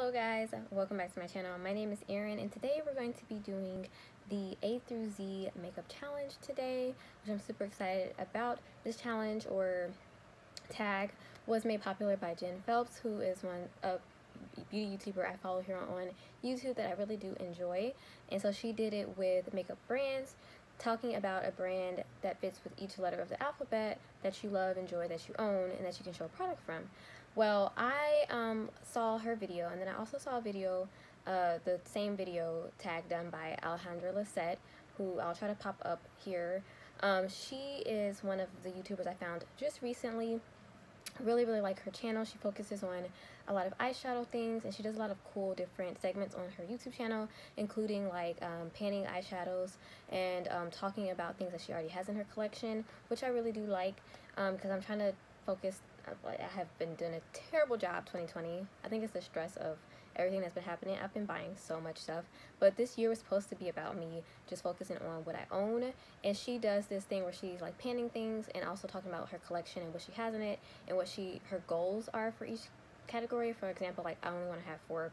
Hello guys, welcome back to my channel. My name is Erin and today we're going to be doing the A through Z makeup challenge today, which I'm super excited about. This challenge or tag was made popular by Jen Phelps, who is a beauty YouTuber I follow here on YouTube that I really do enjoy. And so she did it with makeup brands, talking about a brand that fits with each letter of the alphabet that you love, enjoy, that you own, and that you can show a product from. Well, I saw her video, and then I also saw a video, the same video tag done by Alejandra Lisette, who I'll try to pop up here. She is one of the YouTubers I found just recently. Really like her channel. She focuses on a lot of eyeshadow things, and she does a lot of cool different segments on her YouTube channel, including like panning eyeshadows and talking about things that she already has in her collection, which I really do like because I'm trying to focus. I have been doing a terrible job 2020. I think it's the stress of everything that's been happening. I've been buying so much stuff, but this year was supposed to be about me just focusing on what I own. And she does this thing where she's like panning things and also talking about her collection and what she has in it and what her goals are for each category. For example, like I only want to have 4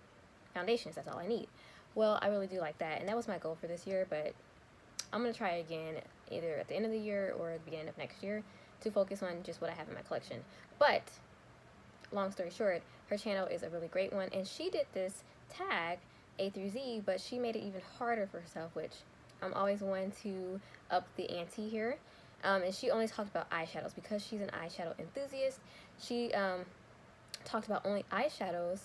foundations, that's all I need. Well, I really do like that, and that was my goal for this year, but I'm gonna try again either at the end of the year or at the beginning of next year to focus on just what I have in my collection. But long story short, her channel is a really great one, and she did this tag A through Z, but she made it even harder for herself, which I'm always one to up the ante here. And she only talked about eyeshadows because she's an eyeshadow enthusiast. She talked about only eyeshadows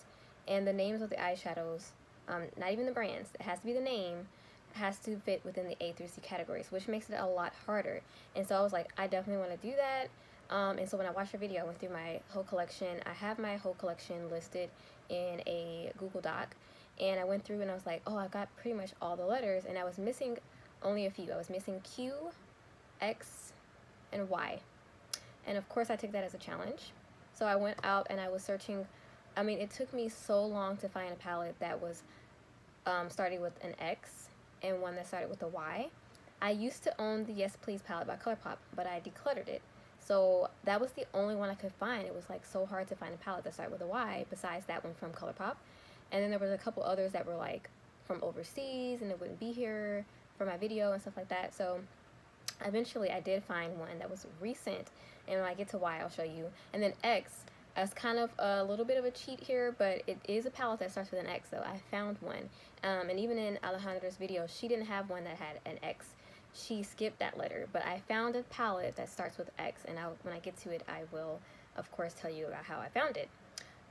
and the names of the eyeshadows, not even the brands. It has to be the name, has to fit within the A through C categories, which makes it a lot harder. And so I was like, I definitely want to do that. And so when I watched her video, I went through my whole collection. I have my whole collection listed in a Google Doc, and I went through and I was like, oh, I got pretty much all the letters, and I was missing only a few. I was missing Q, X, and Y. And of course I took that as a challenge. So I went out and I was searching. I mean, it took me so long to find a palette that was starting with an X and one that started with a Y. I used to own the Yes Please palette by ColourPop, but I decluttered it. So that was the only one I could find. It was like so hard to find a palette that started with a Y besides that one from ColourPop. And then there was a couple others that were like from overseas and it wouldn't be here for my video and stuff like that. So eventually I did find one that was recent, and when I get to Y I'll show you. And then X, as kind of a little bit of a cheat here, but it is a palette that starts with an X, so I found one. And even in Alejandra's video, she didn't have one that had an X. She skipped that letter, but I found a palette that starts with X, and when I get to it, I will, of course, tell you about how I found it.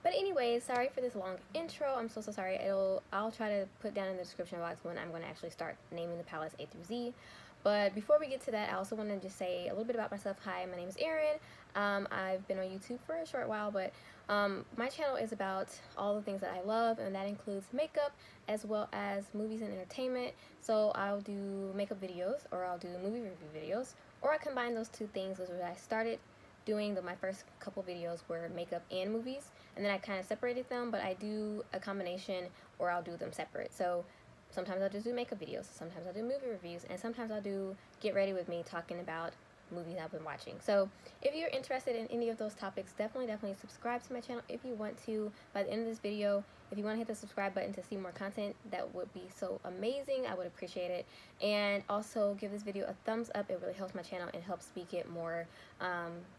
But anyways, sorry for this long intro. I'm so sorry. I'll try to put down in the description box when I'm going to actually start naming the palettes A through Z. But before we get to that, I also want to just say a little bit about myself. Hi, my name is Erin. I've been on YouTube for a short while, but my channel is about all the things that I love, and that includes makeup as well as movies and entertainment. So I'll do makeup videos, or I'll do movie review videos, or I combine those two things, which I started doing. My first couple videos were makeup and movies, and then I kind of separated them, but I do a combination, or I'll do them separate. So sometimes I'll just do makeup videos, sometimes I'll do movie reviews, and sometimes I'll do Get Ready With Me, talking about movies I've been watching. So if you're interested in any of those topics, definitely subscribe to my channel if you want to. By the end of this video, if you want to hit the subscribe button to see more content, that would be so amazing. I would appreciate it. And also give this video a thumbs up. It really helps my channel and helps me get more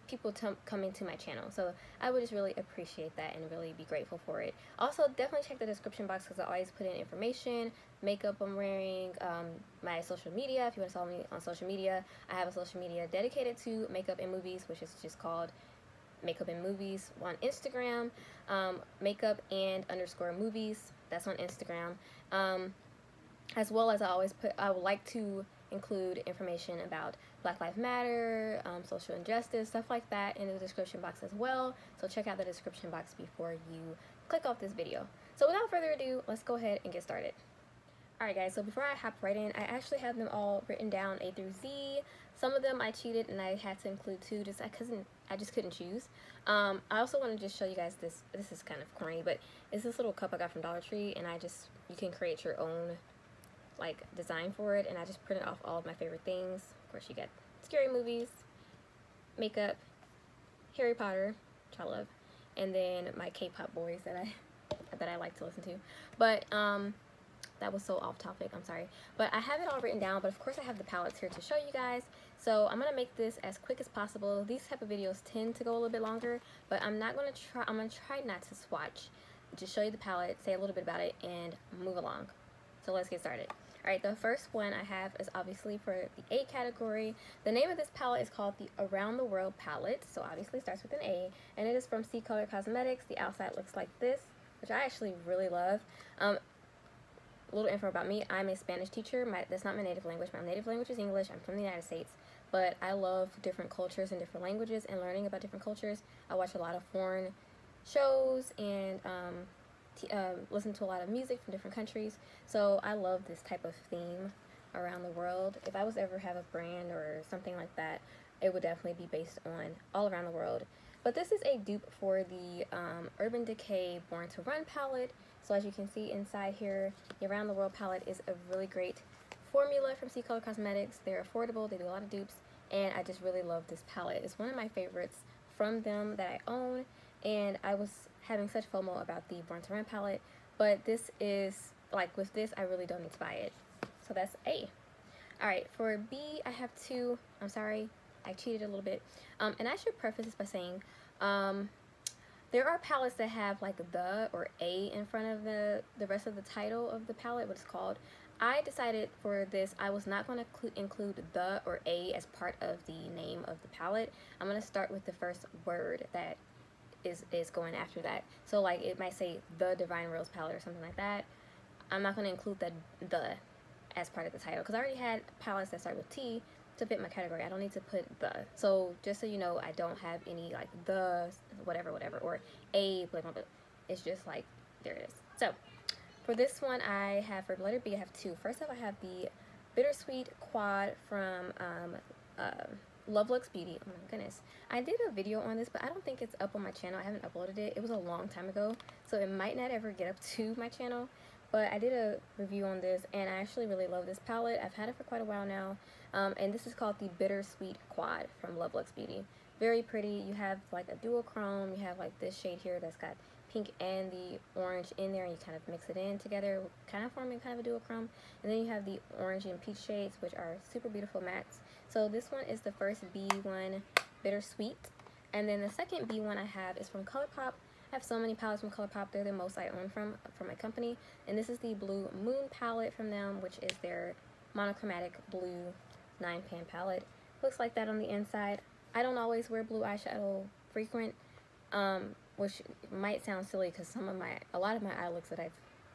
people coming to my channel. So I would just really appreciate that and really be grateful for it. Also, definitely check the description box because I always put in information, makeup I'm wearing, my social media. If you want to follow me on social media, I have a social media dedicated to makeup and movies, which is just called Makeup and Movies on Instagram. Makeup and underscore movies, that's on Instagram. As well as I would like to include information about Black Lives Matter, social injustice, stuff like that in the description box as well. So check out the description box before you click off this video. So without further ado, let's go ahead and get started. Alright guys, so before I hop right in, I actually have them all written down A through Z. Some of them I cheated and I had to include 2 just I just couldn't choose. I also want to just show you guys this is kind of corny, but it's this little cup I got from Dollar Tree, and you can create your own like design for it, and I just printed off all of my favorite things. Of course you got scary movies, makeup, Harry Potter, which I love, and then my K-pop boys that I that I like to listen to. But that was so off topic, I'm sorry. But I have it all written down, but of course I have the palettes here to show you guys. So I'm gonna make this as quick as possible. These type of videos tend to go a little bit longer, but I'm gonna try not to swatch. Just show you the palette, say a little bit about it, and move along. So let's get started. Alright, the first one I have is obviously for the A category. The name of this palette is called the Around the World palette, so obviously starts with an A, and it is from C Color Cosmetics. The outside looks like this, which I actually really love. A little info about me: I'm a Spanish teacher. That's not my native language. My native language is English. I'm from the United States, but I love different cultures and different languages and learning about different cultures. I watch a lot of foreign shows and listen to a lot of music from different countries. So I love this type of theme around the world. If I was to ever have a brand or something like that, it would definitely be based on all around the world. But this is a dupe for the Urban Decay Born to Run palette. So as you can see inside here, the Around the World palette is a really great formula from C Color Cosmetics. They're affordable, they do a lot of dupes, and I just really love this palette. It's one of my favorites from them that I own, and I was having such FOMO about the Born to Run palette, but this is, like with this, I really don't need to buy it. So that's A. Alright, for B, I have two. I'm sorry, I cheated a little bit. And I should preface this by saying, there are palettes that have like the or A in front of the rest of the title of the palette, what it's called. I decided for this I was not going to include the or A as part of the name of the palette. I'm going to start with the first word that is going after that. So like it might say the Divine Rose palette or something like that. I'm not going to include the as part of the title because I already had palettes that start with T to fit my category. I don't need to put the. So just so you know, I don't have any like the whatever or a blah blah blah. It's just like there it is. So for this one, I have for letter B, I have two. First up, I have the Bittersweet Quad from Lovelux Beauty. Oh my goodness, I did a video on this, but I don't think it's up on my channel. I haven't uploaded it. It was a long time ago, so it might not ever get up to my channel. But I did a review on this, and I actually really love this palette. I've had it for quite a while now, and this is called the Bittersweet Quad from Lovelux Beauty. Very pretty. You have like a duochrome. You have like this shade here that's got pink and the orange in there, and you kind of mix it in together, kind of forming kind of a duochrome. And then you have the orange and peach shades, which are super beautiful mattes. So this one is the first B1 Bittersweet, and then the second B1 I have is from ColourPop. I have so many palettes from ColourPop. They're the most I own from my company. And this is the Blue Moon palette from them, which is their monochromatic blue 9-pan palette. Looks like that on the inside. I don't always wear blue eyeshadow frequent, which might sound silly because a lot of my eye looks that I've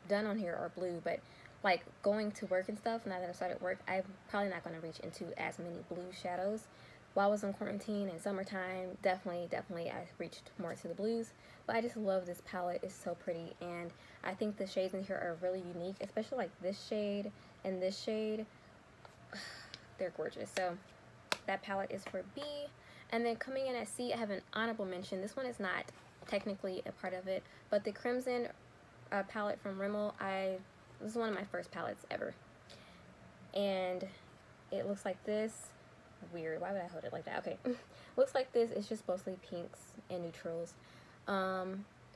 done on here are blue, but like going to work and stuff, now that I've started work, I'm probably not going to reach into as many blue shadows. While I was in quarantine and summertime, definitely I reached more to the blues. But I just love this palette. It's so pretty, and I think the shades in here are really unique, especially like this shade and this shade. They're gorgeous. So that palette is for B. And then coming in at C, I have an honorable mention. This one is not technically a part of it, but the Crimson palette from Rimmel, this is one of my first palettes ever. And it looks like this. Weird, why would I hold it like that? Okay. Looks like this. It's just mostly pinks and neutrals.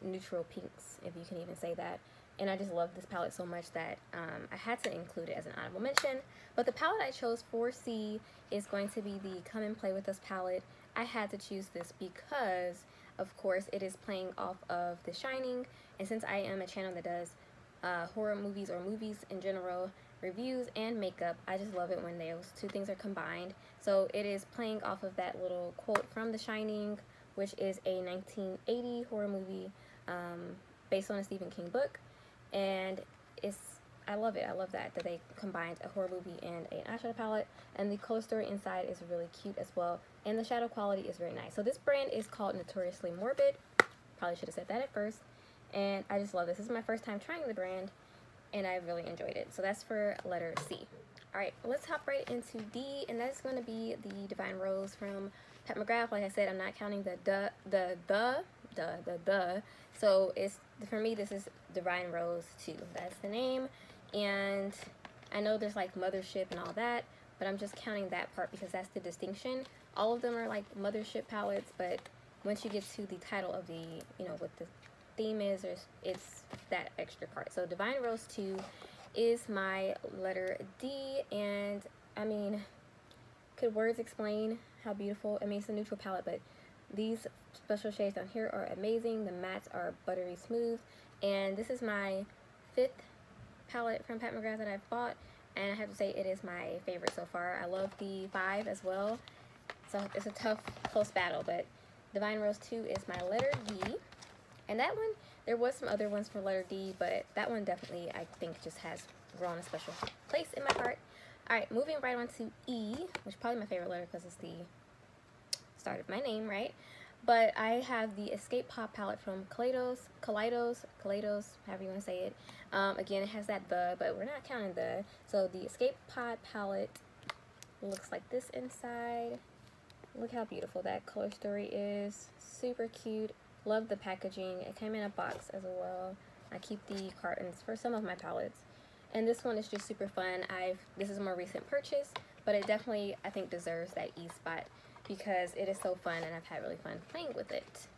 Neutral pinks, if you can even say that. And I just love this palette so much that I had to include it as an honorable mention. But the palette I chose for C is going to be the Come and Play With Us palette. I had to choose this because, of course, it is playing off of The Shining. And since I am a channel that does horror movies or movies in general, reviews and makeup, I just love it when those two things are combined. So it is playing off of that little quote from The Shining, which is a 1980 horror movie based on a Stephen King book. And I love it. I love that they combined a horror movie and an eyeshadow palette. And the color story inside is really cute as well. And the shadow quality is very nice. So this brand is called Notoriously Morbid. Probably should have said that at first. And I just love this. This is my first time trying the brand, and I really enjoyed it. So that's for letter C. Alright, let's hop right into D, and that's going to be the Divine Rose from Pat McGrath. Like I said, I'm not counting the. So it's, for me, this is Divine Rose 2. That's the name. And I know there's like Mothership and all that, but I'm just counting that part because that's the distinction. All of them are like Mothership palettes, but once you get to the title of the, with the theme is, it's that extra part. So Divine Rose 2 is my letter D, and I mean, could words explain how beautiful? I mean, it's a neutral palette, but these special shades down here are amazing. The mattes are buttery smooth, and this is my 5th palette from Pat McGrath that I've bought, and I have to say it is my favorite so far. I love the 5 as well, so it's a tough, close battle, but Divine Rose 2 is my letter D. And that one, there was some other ones for letter D, but that one definitely, I think, just has grown a special place in my heart. Alright, moving right on to E, which is probably my favorite letter because it's the start of my name, right? But I have the Escape Pod palette from Kaleidos, however you want to say it. Again, it has that the, but we're not counting the. So the Escape Pod palette looks like this inside. Look how beautiful that color story is. Super cute. Love the packaging. It came in a box as well. I keep the cartons for some of my palettes. And this one is just super fun. This is a more recent purchase, but it definitely, I think, deserves that E spot because it is so fun and I've had really fun playing with it.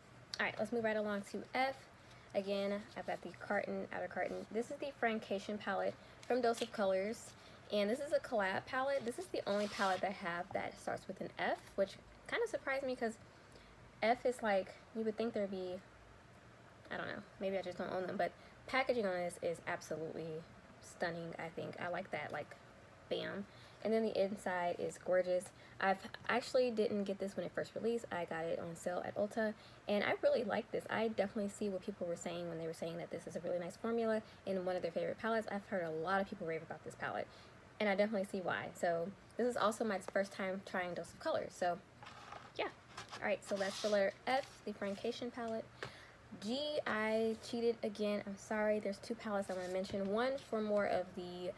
Alright, let's move right along to F. Again, I've got the outer carton. This is the Francation palette from Dose of Colors. And this is a collab palette. This is the only palette that I have that starts with an F, which kind of surprised me because F is like, you would think there'd be, I don't know, maybe I just don't own them, but packaging on this is absolutely stunning, I think. I like that, like, bam. And then the inside is gorgeous. I actually didn't get this when it first released. I got it on sale at Ulta, and I really like this. I definitely see what people were saying when they were saying that this is a really nice formula in one of their favorite palettes. I've heard a lot of people rave about this palette, and I definitely see why. So this is also my first time trying Dose of Colors, so yeah. Alright, so that's the letter F, the Francation palette. G, I cheated again. I'm sorry. There's 2 palettes I want to mention. One for more of the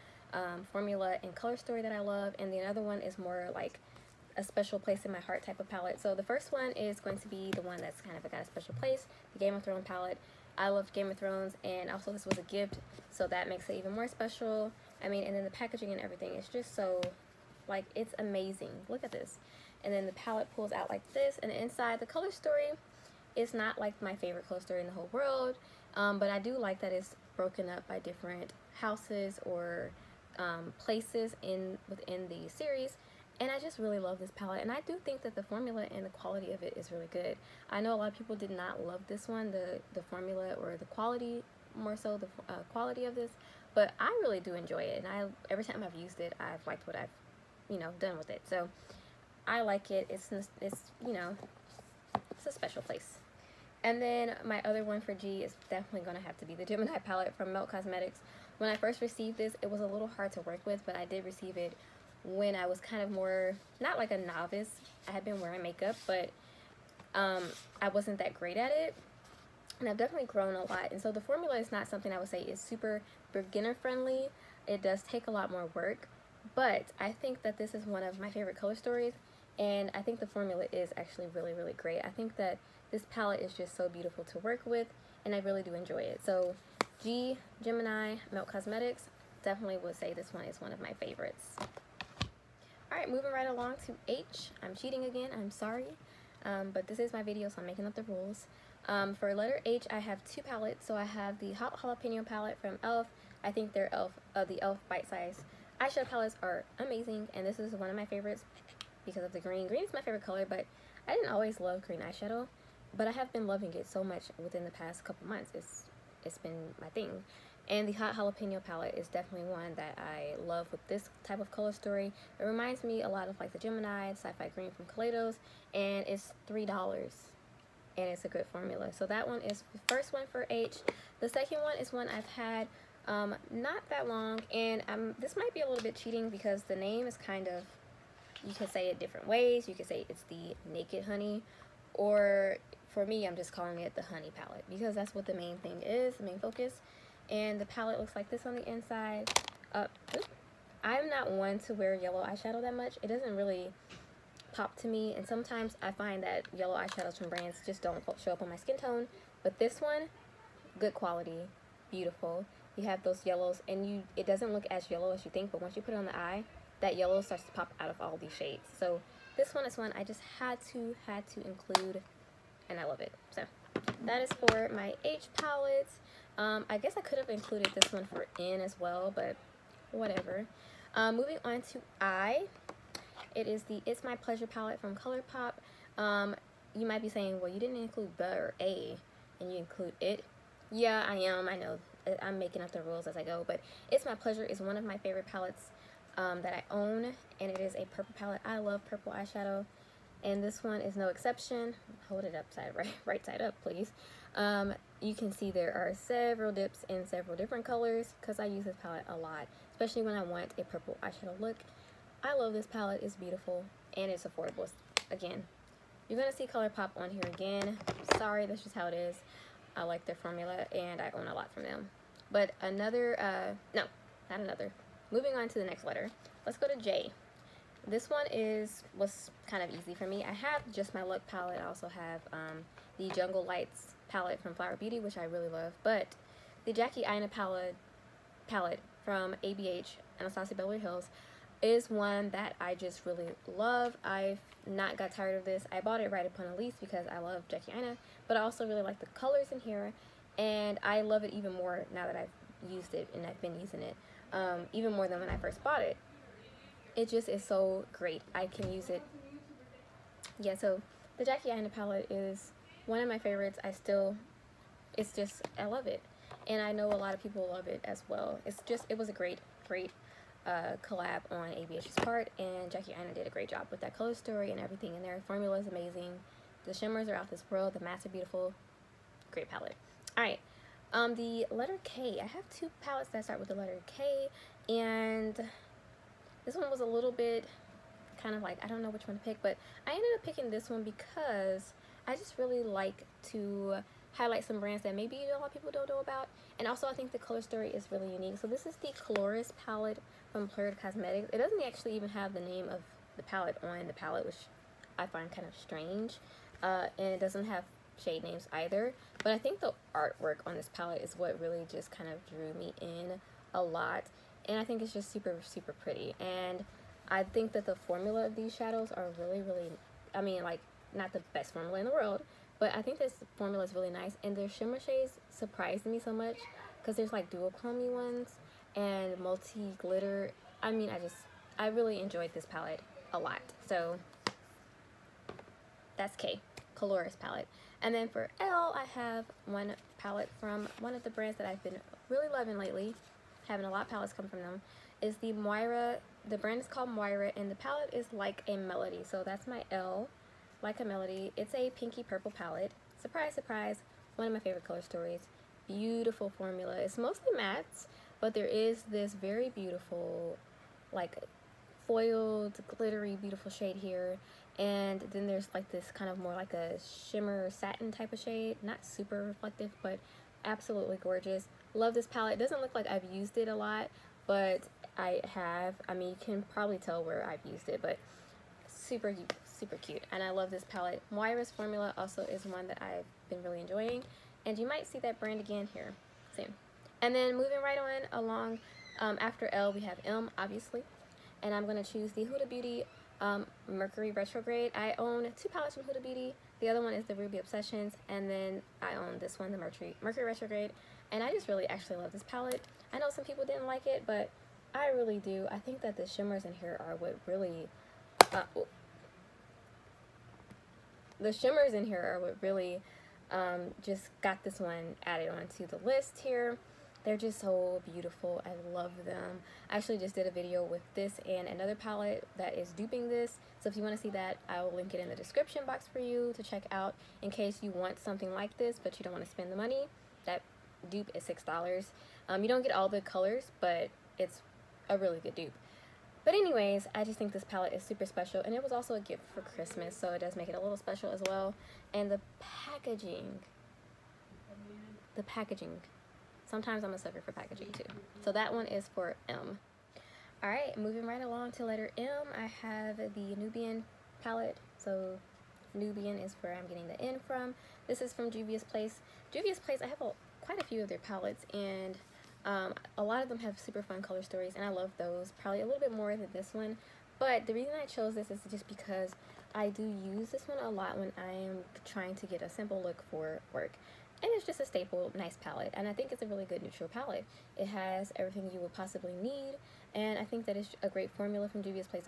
formula and color story that I love, and the other one is more like a special place in my heart type of palette. So the first one is going to be the one that's kind of got a special place, the Game of Thrones palette. I love Game of Thrones, and also this was a gift, so that makes it even more special. I mean, and then the packaging and everything is just so, like, it's amazing. Look at this. And then the palette pulls out like this, and inside the color story is not like my favorite color story in the whole world, but I do like that it's broken up by different houses or places within the series, and I just really love this palette, and I do think that the formula and the quality of it is really good. I know a lot of people did not love this one, the formula or the quality, more so the quality of this, but I really do enjoy it, and every time I've used it, I've liked what I've, you know, done with it. So I like it. It's you know, it's a special place. And then my other one for G is definitely going to have to be the Gemini palette from Melt Cosmetics. When I first received this, it was a little hard to work with, but I did receive it when I was kind of more, not like a novice. I had been wearing makeup, but I wasn't that great at it. And I've definitely grown a lot. And so the formula is not something I would say is super beginner friendly. It does take a lot more work, but I think that this is one of my favorite color stories. And I think the formula is actually really, really great. I think that this palette is just so beautiful to work with, and I really do enjoy it. So G, Gemini, Melt Cosmetics, definitely would say this one is one of my favorites. Alright, moving right along to H. I'm cheating again, I'm sorry. But this is my video, so I'm making up the rules. For letter H, I have 2 palettes. So I have the Hot Jalapeno palette from e.l.f. I think their the e.l.f. Bite Size eyeshadow palettes are amazing, and this is one of my favorites because of the green. Green is my favorite color, but I didn't always love green eyeshadow, but I have been loving it so much within the past couple months. It's been my thing. And the Hot Jalapeno palette is definitely one that I love with this type of color story. It reminds me a lot of like the Gemini Sci-Fi Green from Kaleidos, and it's $3, and it's a good formula. So that one is the first one for H. The second one is one I've had not that long, and this might be a little bit cheating because the name is kind of, you can say it different ways. You can say it's the Naked Honey, or for me, I'm just calling it the Honey palette because that's what the main thing is, the main focus. And the palette looks like this on the inside. I'm not one to wear yellow eyeshadow that much. It doesn't really pop to me, and sometimes I find that yellow eyeshadows from brands just don't show up on my skin tone. But this one, good quality, beautiful. You have those yellows, and it doesn't look as yellow as you think, but once you put it on the eye, that yellow starts to pop out of all these shades. So this one is one I just had to include, and I love it. So that is for my H palettes. I guess I could have included this one for N as well, but whatever. Moving on to I. It is the It's My Pleasure palette from ColourPop. You might be saying, well, you didn't include the or a, and you include it. Yeah, I am. I know. I'm making up the rules as I go, but It's My Pleasure is one of my favorite palettes that I own, and it is a purple palette. I love purple eyeshadow, and this one is no exception. Hold it upside right side up, please. You can see there are several dips in several different colors because I use this palette a lot, especially when I want a purple eyeshadow look. I love this palette. It's beautiful and it's affordable. Again, you're gonna see ColourPop on here again. Sorry, that's just how it is. I like their formula and I own a lot from them. But another, no, not another. Moving on to the next letter. Let's go to J. This one was kind of easy for me. I have Just My Luck palette. I also have the Jungle Lights palette from Flower Beauty, which I really love. But the Jackie Aina palette from ABH, Anastasia Beverly Hills, is one that I just really love. I've not got tired of this. I bought it right upon release because I love Jackie Aina, but I also really like the colors in here, and I love it even more now that I've used it and I've been using it, even more than when I first bought it. It just is so great. I can use it. Yeah, so the Jackie Aina palette is one of my favorites. I love it. And I know a lot of people love it as well. It was a great collab on ABH's part, and Jackie Aina did a great job with that color story and everything in there. Formula is amazing. The shimmers are out this world. The mattes are beautiful. Great palette. Alright, the letter K. I have two palettes that start with the letter K, and this one was a little bit kind of like, I don't know which one to pick, but I ended up picking this one because I just really like to highlight some brands that maybe a lot of people don't know about, and also I think the color story is really unique. So this is the Coloris palette from Plurd Cosmetics. It doesn't actually even have the name of the palette on the palette, which I find kind of strange, and it doesn't have shade names either, but I think the artwork on this palette is what really just kind of drew me in a lot, and I think it's just super pretty. And I think that the formula of these shadows are really, I mean, like, not the best formula in the world, but I think this formula is really nice, and their shimmer shades surprised me so much because there's like duochrome ones and multi glitter. I mean, I really enjoyed this palette a lot. So that's K, Coloris palette. And then for L, I have one palette from one of the brands that I've been really loving lately, having a lot of palettes come from them, is the Moira. The brand is called Moira, and the palette is Like a Melody. So that's my L, Like a Melody. It's a pinky purple palette. Surprise, surprise, one of my favorite color stories. Beautiful formula. It's mostly mattes, but there is this very beautiful, like, foiled, glittery, beautiful shade here. And then there's like this kind of more like a shimmer satin type of shade. Not super reflective, but absolutely gorgeous. Love this palette. It doesn't look like I've used it a lot, but I have. I mean, you can probably tell where I've used it, but super cute. And I love this palette. Moira's formula also is one that I've been really enjoying, and you might see that brand again here soon. And then moving right on along, after L we have M, obviously, and I'm going to choose the Huda Beauty Mercury Retrograde. I own two palettes from Huda Beauty. The other one is the Ruby Obsessions, and then I own this one, the Mercury Retrograde, and I just really actually love this palette. I know some people didn't like it, but I really do. I think that the shimmers in here are what really just got this one added onto the list here. They're just so beautiful. I love them. I actually just did a video with this and another palette that is duping this. So if you want to see that, I will link it in the description box for you to check out in case you want something like this, but you don't want to spend the money. That dupe is $6. You don't get all the colors, but it's a really good dupe. But anyways, I just think this palette is super special, and it was also a gift for Christmas, so it does make it a little special as well. And the packaging. Sometimes I'm a sucker for packaging too. So that one is for M. Alright, moving right along to letter M, I have the Nubian palette. So Nubian is where I'm getting the N from. This is from Juvia's Place. Juvia's Place, I have quite a few of their palettes, and a lot of them have super fun color stories, and I love those probably a little bit more than this one. But the reason I chose this is just because I do use this one a lot when I am trying to get a simple look for work. And it's just a staple, nice palette. And I think it's a really good neutral palette. It has everything you would possibly need. And I think that it's a great formula from Juvia's Place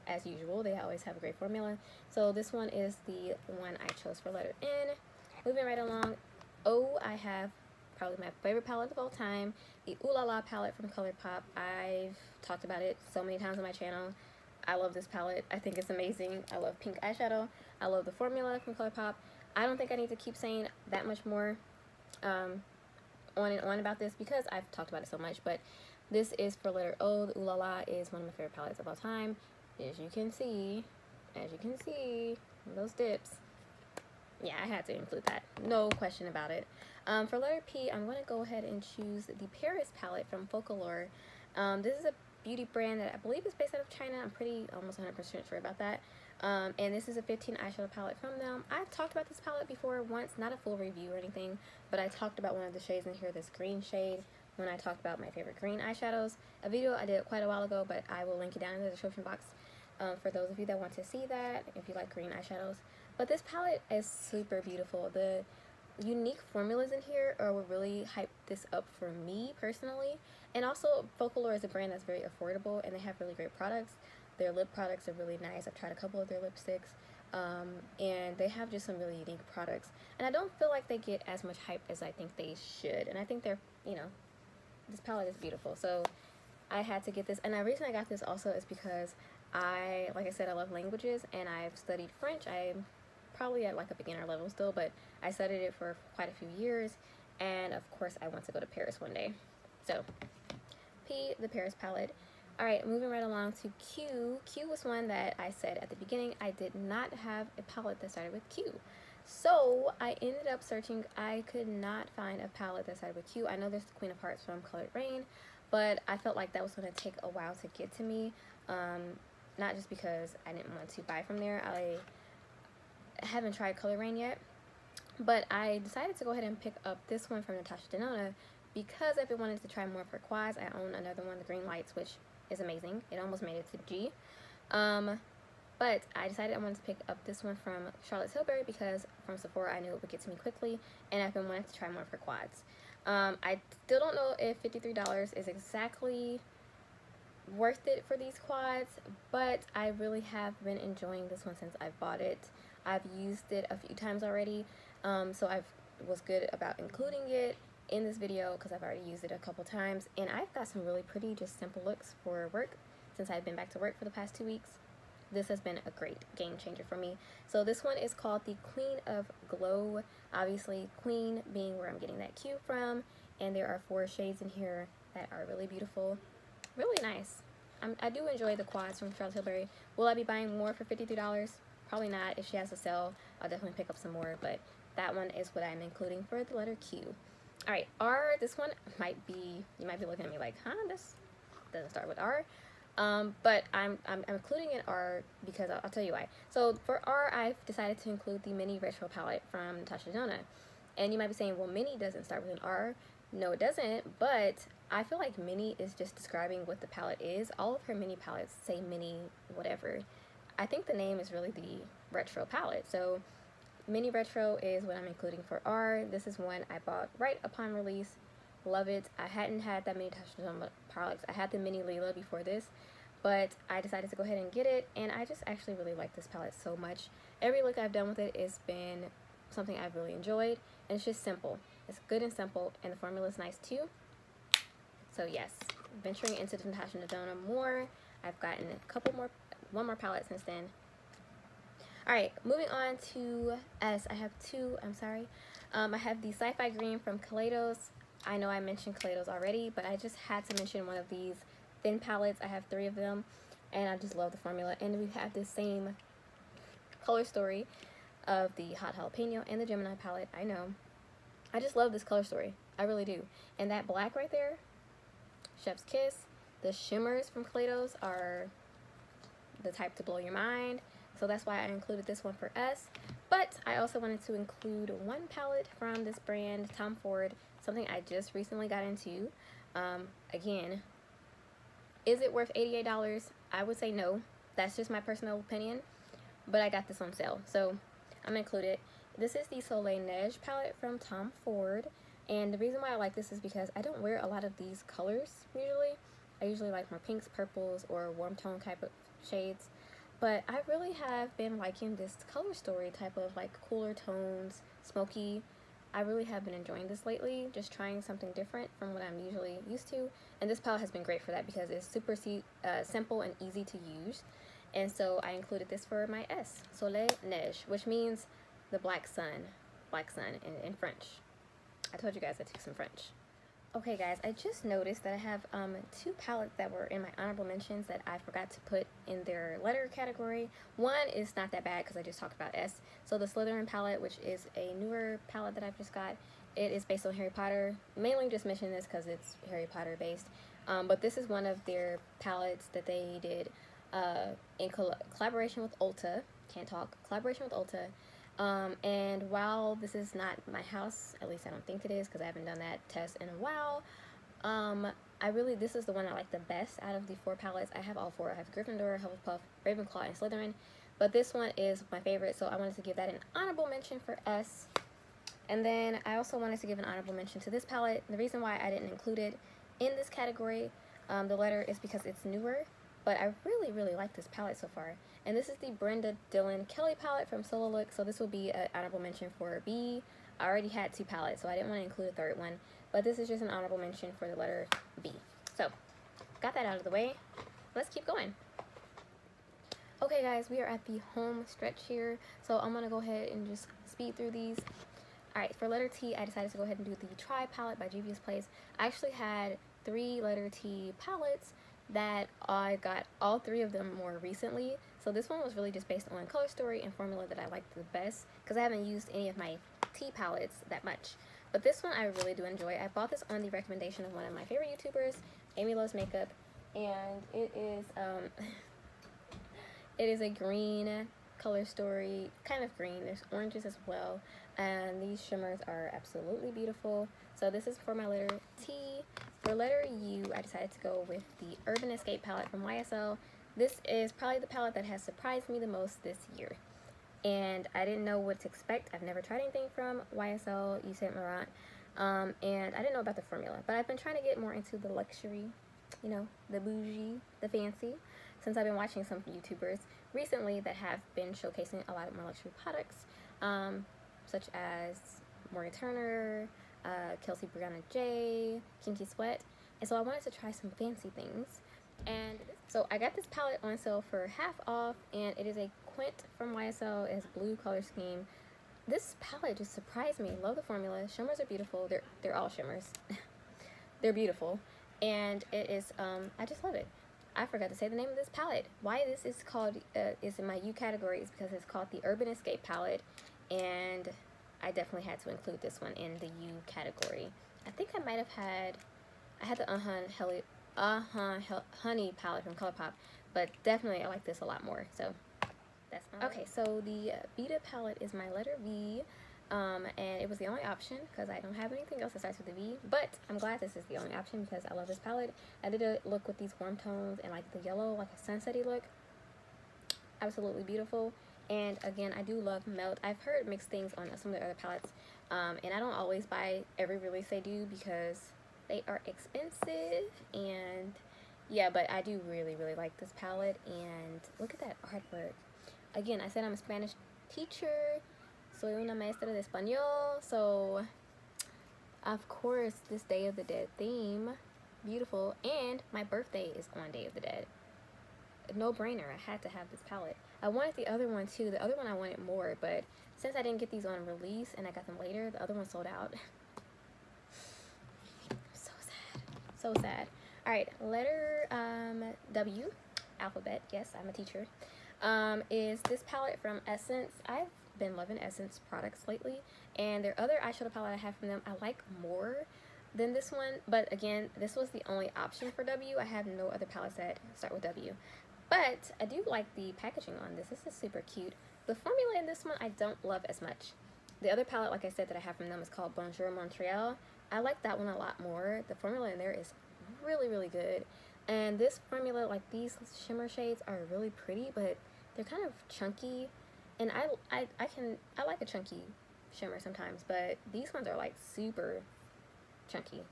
as usual. They always have a great formula. So this one is the one I chose for letter N. Moving right along. O, I have probably my favorite palette of all time, the Ooh La La palette from ColourPop. I've talked about it so many times on my channel. I love this palette. I think it's amazing. I love pink eyeshadow. I love the formula from ColourPop. I don't think I need to keep saying that much more on and on about this because I've talked about it so much, but this is for letter O. The Ooh La La is one of my favorite palettes of all time. As you can see, those dips. Yeah, I had to include that. No question about it. For letter P, I'm going to go ahead and choose the Paris palette from Focallure. This is a beauty brand that I believe is based out of China. I'm pretty almost 100% sure about that. And this is a 15 eyeshadow palette from them. I've talked about this palette before once, not a full review or anything, but I talked about one of the shades in here, this green shade, when I talked about my favorite green eyeshadows. A video I did quite a while ago, but I will link it down in the description box for those of you that want to see that, if you like green eyeshadows. But this palette is super beautiful. The unique formulas in here are what really hyped this up for me personally. And also, Focallure is a brand that's very affordable, and they have really great products. Their lip products are really nice. I've tried a couple of their lipsticks, and they have just some really unique products. And I don't feel like they get as much hype as I think they should. And I think they're, you know, this palette is beautiful. So I had to get this. And the reason I got this also is because like I said, I love languages, and I've studied French. I'm probably at like a beginner level still, but I studied it for quite a few years, and of course I want to go to Paris one day. So P, the Paris palette. Alright, moving right along to Q. Q was one that I said at the beginning I did not have a palette that started with Q. So I ended up searching. I could not find a palette that started with Q. I know there's the Queen of Hearts from Colored Rain, but I felt like that was going to take a while to get to me. Not just because I didn't want to buy from there. I haven't tried Colored Rain yet, but I decided to go ahead and pick up this one from Natasha Denona because I've been wanting to try more of her quads. I own another one, the Green Lights, which is amazing. It almost made it to G. But I decided I wanted to pick up this one from Charlotte Tilbury because from Sephora I knew it would get to me quickly, and I've been wanting to try more of her quads. I still don't know if $53 is exactly worth it for these quads, but I really have been enjoying this one since I bought it. I've used it a few times already, so I was good about including it in this video because I've already used it a couple times, and I've got some really pretty just simple looks for work since I've been back to work for the past 2 weeks. This has been a great game changer for me. So this one is called the Queen of Glow, obviously Queen being where I'm getting that Q from, and there are 4 shades in here that are really beautiful, really nice. I do enjoy the quads from Charlotte Tilbury. Will I be buying more for $53? Probably not. If she has a sale, I'll definitely pick up some more, but that one is what I'm including for the letter Q. Alright, R, this one might be, you might be looking at me like, huh, this doesn't start with R. But I'm including an R because I'll tell you why. So for R, I've decided to include the Mini Retro palette from Natasha Denona. And you might be saying, well, Mini doesn't start with an R. No, it doesn't, but I feel like Mini is just describing what the palette is. All of her mini palettes say Mini whatever. I think the name is really the Retro palette. So Mini Retro is what I'm including for R. This is one I bought right upon release. Love it. I hadn't had that many Natasha Denona products. I had the Mini Lila before this, but I decided to go ahead and get it, and I just actually really like this palette so much. Every look I've done with it has been something I've really enjoyed, and it's just simple. It's good and simple, and the formula is nice too. So yes, venturing into the Natasha Denona more. I've gotten one more palette since then. Alright, moving on to S. I have 2, I'm sorry. I have the Sci-Fi Green from Kaleidos. I know I mentioned Kaleidos already, but I just had to mention one of these thin palettes. I have 3 of them, and I just love the formula. And we have the same color story of the Hot Jalapeno and the Gemini palette. I know. I just love this color story. I really do. And that black right there, Chef's Kiss. The shimmers from Kaleidos are the type to blow your mind. So that's why I included this one for us. But I also wanted to include one palette from this brand, Tom Ford, something I just recently got into. Again, is it worth $88? I would say no. That's just my personal opinion. but I got this on sale, so I'm gonna include it. This is the Soleil Neige palette from Tom Ford, and the reason why I like this is because I don't wear a lot of these colors usually. I usually like more pinks, purples, or warm tone type of shades, but I really have been liking this color story type of like cooler tones, smoky. I really have been enjoying this lately, just trying something different from what I'm usually used to, and this palette has been great for that because it's super simple and easy to use. And so I included this for my S, Soleil Neige, which means the black sun in French. I told you guys I took some French. Okay guys, I just noticed that I have two palettes that were in my honorable mentions that I forgot to put in their letter category. One is not that bad because I just talked about S. So the Slytherin palette, which is a newer palette that I've just got, it is based on Harry Potter. Mainly just mention this because it's Harry Potter based. But this is one of their palettes that they did in collaboration with Ulta. Can't talk. Collaboration with Ulta. And while this is not my house, at least I don't think it is because I haven't done that test in a while, this is the one I like the best out of the four palettes. I have all four. I have Gryffindor, Hufflepuff, Ravenclaw, and Slytherin, but this one is my favorite, so I wanted to give that an honorable mention for S. And then I also wanted to give an honorable mention to this palette. The reason why I didn't include it in this category, the letter, is because it's newer, but I really like this palette so far. And this is the Brenda Dylan Kelly palette from Solo Look, so this will be an honorable mention for B. I already had two palettes, so I didn't want to include a third one, but this is just an honorable mention for the letter B. So, got that out of the way. Let's keep going. Okay guys, we are at the home stretch here, so I'm going to go ahead and just speed through these. Alright, for letter T, I decided to go ahead and do the Try palette by Juvia's Place. I actually had 3 letter T palettes that I got all 3 of them more recently. So this one was really just based on color story and formula that I liked the best because I haven't used any of my T palettes that much. But this one I really do enjoy. I bought this on the recommendation of one of my favorite YouTubers, Amy Loves Makeup, and it is it is a green color story, kind of green. There's oranges as well, and these shimmers are absolutely beautiful. So this is for my letter T. For letter U, I decided to go with the Urban Escape palette from YSL. This is probably the palette that has surprised me the most this year, and I didn't know what to expect. I've never tried anything from YSL, Yves Saint Laurent, and I didn't know about the formula, but I've been trying to get more into the luxury, you know, the bougie, the fancy, since I've been watching some YouTubers recently that have been showcasing a lot of more luxury products, such as Morgan Turner, Kelsey Brianna J, Kinky Sweat, and so I wanted to try some fancy things. And so I got this palette on sale for half off, and it is a Quint from YSL. It has blue color scheme. This palette just surprised me. Love the formula. Shimmers are beautiful. They're all shimmers. They're beautiful, and it is I just love it. I forgot to say the name of this palette. Why this is called is in my U category is because it's called the Urban Escape palette, and I definitely had to include this one in the U category. I think I might have had the Honey palette from ColourPop, but definitely I like this a lot more. So that's my okay. So the Vita palette is my letter V, and it was the only option because I don't have anything else that starts with a V. But I'm glad this is the only option because I love this palette. I did a look with these warm tones and like the yellow, like a sunsetty look. Absolutely beautiful. And again, I do love Melt. I've heard mixed things on some of the other palettes, and I don't always buy every release they do because they are expensive. And yeah, but I do really like this palette. And look at that artwork. Again, I said I'm a Spanish teacher. Soy una maestra de español. So of course this Day of the Dead theme, beautiful. And my birthday is on Day of the Dead. No brainer. I had to have this palette. I wanted the other one too. The other one I wanted more, but since I didn't get these on release and I got them later, the other one sold out. So sad. So sad. Alright, letter W, alphabet, yes, I'm a teacher, is this palette from Essence. I've been loving Essence products lately, and their other eyeshadow palette I have from them I like more than this one, but again, this was the only option for W. I have no other palettes that start with W. But I do like the packaging on this. This is super cute. The formula in this one I don't love as much. The other palette, like I said, that I have from them is called Bonjour Montreal. I like that one a lot more. The formula in there is really good. And this formula, like these shimmer shades are really pretty, but they're kind of chunky, and I like a chunky shimmer sometimes, but these ones are like super chunky.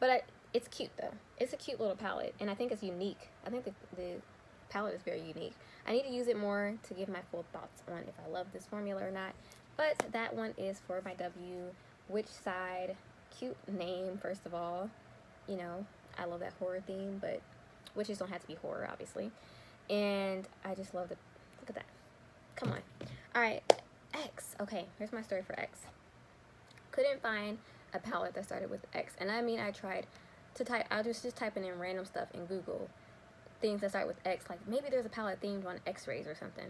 But it's cute though. It's a cute little palette, and I think it's unique. I think the palette is very unique. I need to use it more to give my full thoughts on if I love this formula or not. But that one is for my W. Which side? Cute name, first of all. You know, I love that horror theme, but witches don't have to be horror, obviously. And I just love the, look at that. Come on. All right, X. Okay, here's my story for X. Couldn't find a palette that started with X. And I mean, I tried to type, I was just typing in random stuff in Google. Things that start with X, like maybe there's a palette themed on X-rays or something.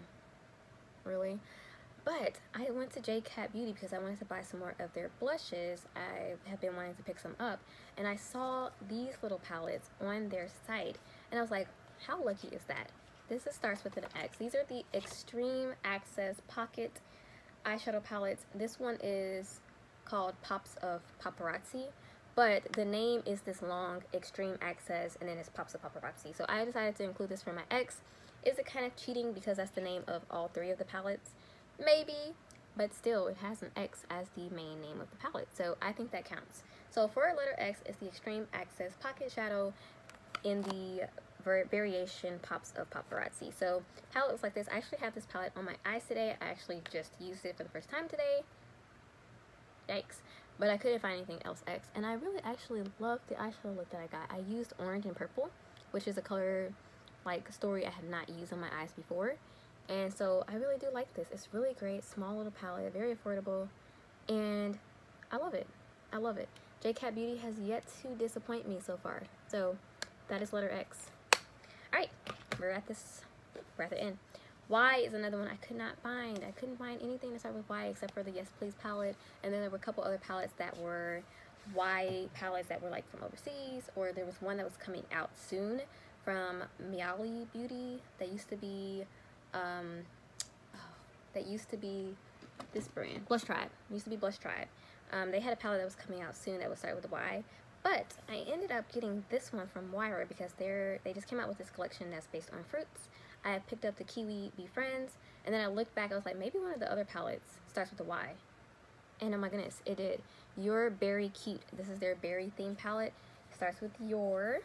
Really? But I went to JCat Beauty because I wanted to buy some more of their blushes. I have been wanting to pick some up, and I saw these little palettes on their site, and I was like, how lucky is that? This starts with an X. These are the Extreme Access Pocket eyeshadow palettes. This one is called Pops of Paparazzi, but the name is this long Extreme Access, and then it's Pops of Paparazzi. So I decided to include this for my X. Is it kind of cheating because that's the name of all three of the palettes? Maybe, but still, it has an X as the main name of the palette, so I think that counts. So for a letter X, it's the Extreme Access Pocket Shadow in the variation Pops of Paparazzi. So palette looks like this. I actually have this palette on my eyes today. I actually just used it for the first time today. Yikes. But I couldn't find anything else X, and I really actually love the eyeshadow look that I got. I used orange and purple, which is a color like story I have not used on my eyes before. And so I really do like this. It's really great, small little palette, very affordable, and I love it. I love it. JCat Beauty has yet to disappoint me so far. So that is letter X. All right, we're at the end. Y is another one I could not find. I couldn't find anything to start with Y except for the Yes Please palette, and then there were a couple other palettes that were Y palettes that were like from overseas, or there was one that was coming out soon from Miali Beauty that used to be this brand, Blush Tribe. It used to be Blush Tribe. They had a palette that was coming out soon that would start with a Y, but I ended up getting this one from Wyra because they just came out with this collection that's based on fruits. I picked up the Kiwi Be Friends, and then I looked back, I was like, maybe one of the other palettes starts with a Y, and oh my goodness, it did. You're Berry Cute. This is their berry themed palette. It starts with Your.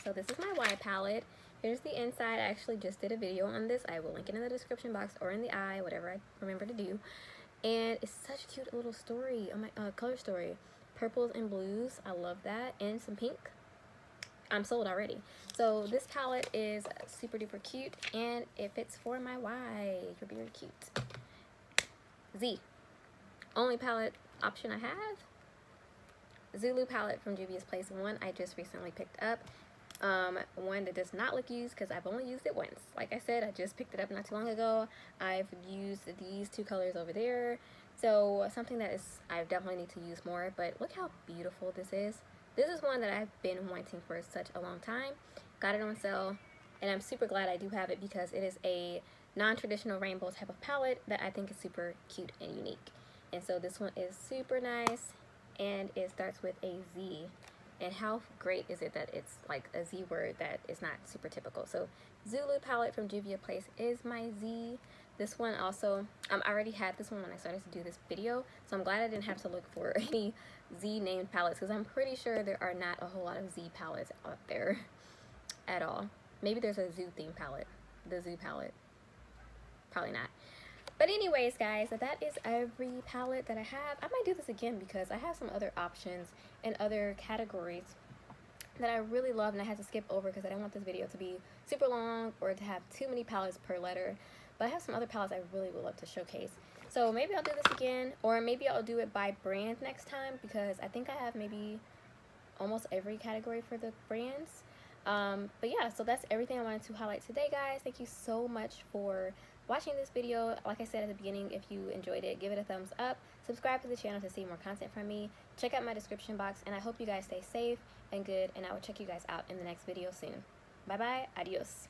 So this is my Y palette. Here's the inside. I actually just did a video on this. I will link it in the description box or in the eye, whatever I remember to do. And it's such a cute little story. Oh my, color story. Purples and blues. I love that. And some pink. I'm sold already. So this palette is super duper cute, and it fits for my Y. You're very cute. Z. Only palette option I have. Zulu palette from Juvia's Place. One I just recently picked up. One that does not look used because I've only used it once. Like I said, I just picked it up not too long ago. I've used these two colors over there. So something that I definitely need to use more. But look how beautiful this is. This is one that I've been wanting for such a long time. Got it on sale, and I'm super glad I do have it because it is a non-traditional rainbow type of palette that I think is super cute and unique. And so this one is super nice, and it starts with a Z. And how great is it that it's like a Z word that is not super typical. So Zulu palette from Juvia Place is my Z. This one also, I already had this one when I started to do this video, so I'm glad I didn't have to look for any Z named palettes because I'm pretty sure there are not a whole lot of Z palettes out there at all. Maybe there's a zoo theme palette, the Zoo palette, probably not. But anyways, guys, that is every palette that I have. I might do this again because I have some other options and other categories that I really love, and I had to skip over because I didn't want this video to be super long or to have too many palettes per letter. But I have some other palettes I really would love to showcase. So maybe I'll do this again, or maybe I'll do it by brand next time because I think I have maybe almost every category for the brands. But yeah, so that's everything I wanted to highlight today, guys. Thank you so much for watching this video. Like I said at the beginning, if you enjoyed it, give it a thumbs up. Subscribe to the channel to see more content from me. Check out my description box, and I hope you guys stay safe and good, and I will check you guys out in the next video soon. Bye bye, adios.